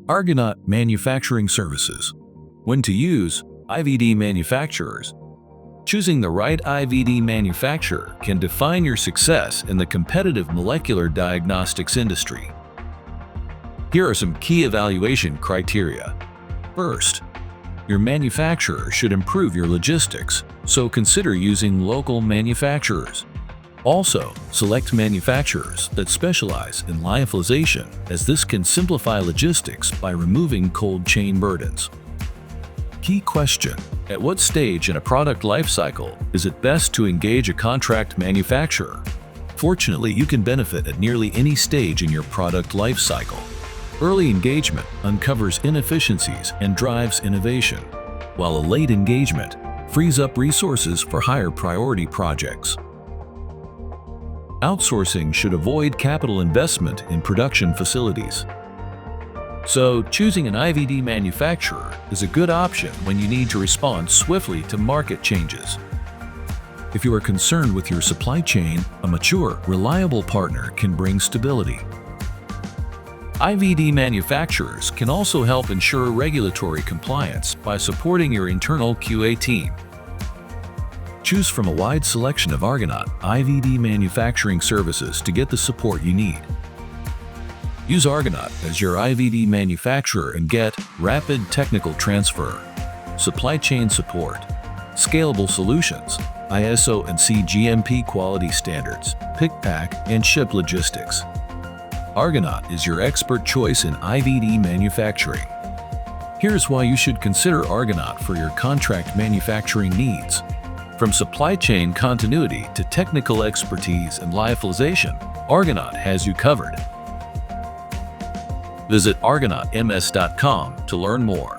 Argonaut Manufacturing Services. When to use IVD manufacturers. Choosing the right IVD manufacturer can define your success in the competitive molecular diagnostics industry. Here are some key evaluation criteria. First, your manufacturer should improve your logistics, so consider using local manufacturers. Also, select manufacturers that specialize in lyophilization, as this can simplify logistics by removing cold chain burdens. Key question: at what stage in a product lifecycle is it best to engage a contract manufacturer? Fortunately, you can benefit at nearly any stage in your product lifecycle. Early engagement uncovers inefficiencies and drives innovation, while a late engagement frees up resources for higher priority projects. Outsourcing should avoid capital investment in production facilities. So, choosing an IVD manufacturer is a good option when you need to respond swiftly to market changes. If you are concerned with your supply chain, a mature, reliable partner can bring stability. IVD manufacturers can also help ensure regulatory compliance by supporting your internal QA team. Choose from a wide selection of Argonaut IVD manufacturing services to get the support you need. Use Argonaut as your IVD manufacturer and get rapid technical transfer, supply chain support, scalable solutions, ISO and CGMP quality standards, pick, pack, and ship logistics. Argonaut is your expert choice in IVD manufacturing. Here's why you should consider Argonaut for your contract manufacturing needs. From supply chain continuity to technical expertise and lyophilization, Argonaut has you covered. Visit argonautms.com to learn more.